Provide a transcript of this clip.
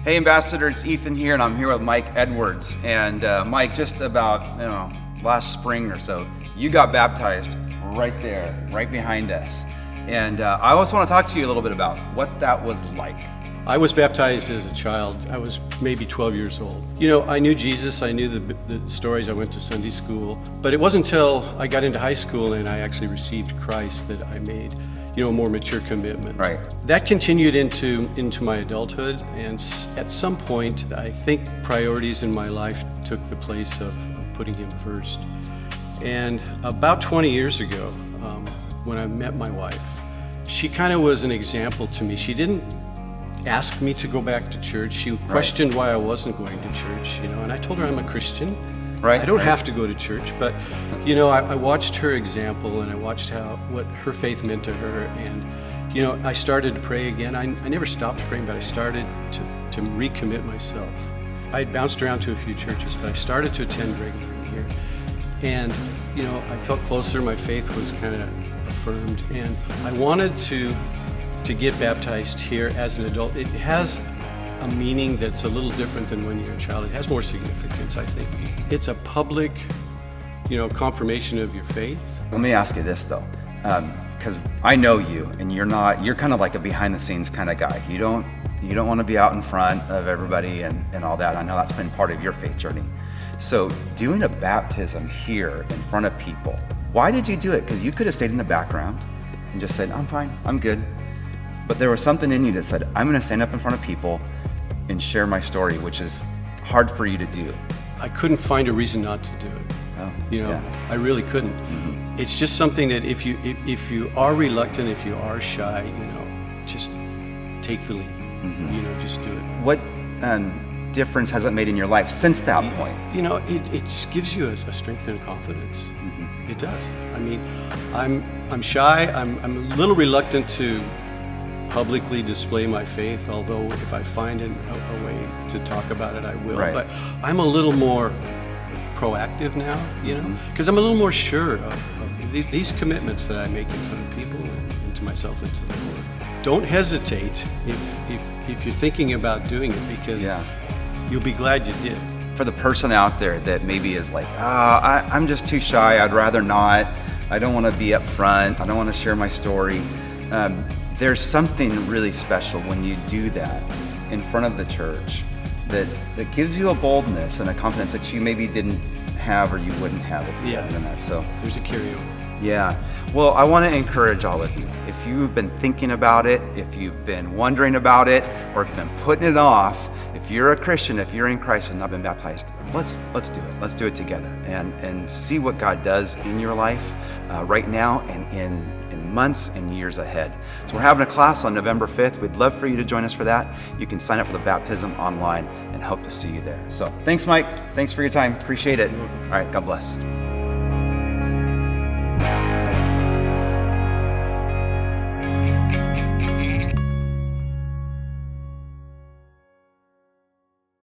Hey Ambassador, it's Ethan here, and I'm here with Mike Edwards. And Mike, just about last spring or so, you got baptized right there, right behind us. And I also want to talk to you a little bit about what that was like. I was baptized as a child. I was maybe 12 years old. I knew Jesus, I knew the stories, I went to Sunday school, but it wasn't until I got into high school and I actually received Christ that I made a more mature commitment. Right. That continued into my adulthood, and at some point, I think priorities in my life took the place of putting Him first. And about 20 years ago, when I met my wife, she kind of was an example to me. She didn't ask me to go back to church. She questioned why I wasn't going to church, and I told her I'm a Christian. Right. I don't have to go to church, but I watched her example, and I watched what her faith meant to her, and I started to pray again. I never stopped praying, but I started to recommit myself. I had bounced around to a few churches, but I started to attend regularly here, and I felt closer. My faith was kind of affirmed, and I wanted to get baptized here as an adult. It has a meaning that's a little different than when you're a child. It has more significance, I think. It's a public, confirmation of your faith. Let me ask you this though, because I know you, and you're kind of like a behind the scenes kind of guy. You don't want to be out in front of everybody and all that. I know that's been part of your faith journey. So doing a baptism here in front of people, why did you do it? Because you could have stayed in the background and just said, I'm fine, I'm good. But there was something in you that said, I'm going to stand up in front of people and share my story, which is hard for you to do. I couldn't find a reason not to do it. I really couldn't. Mm-hmm. It's just something that if you are reluctant, if you are shy, just take the lead. Mm-hmm. Just do it. What difference has it made in your life since that point? It just gives you a strength and a confidence. Mm-hmm. It does. I mean, I'm shy. I'm a little reluctant to publicly display my faith, although if I find a way to talk about it, I will. Right. But I'm a little more proactive now, because I'm a little more sure of these commitments that I make in front of people and to myself and to the Lord. Don't hesitate if you're thinking about doing it, because you'll be glad you did. For the person out there that maybe is like, I'm just too shy, I'd rather not, I don't want to be up front, I don't want to share my story. There's something really special when you do that in front of the church that gives you a boldness and a confidence that you maybe didn't have or you wouldn't have if you hadn't done that. So there's a carryover. Yeah. Well, I want to encourage all of you. If you've been thinking about it, if you've been wondering about it, or if you've been putting it off, if you're a Christian, if you're in Christ and not been baptized, let's do it. Let's do it together and see what God does in your life right now and in months and years ahead. So we're having a class on November 5th. We'd love for you to join us for that. You can sign up for the baptism online and hope to see you there. So thanks, Mike. Thanks for your time. Appreciate it. All right. God bless.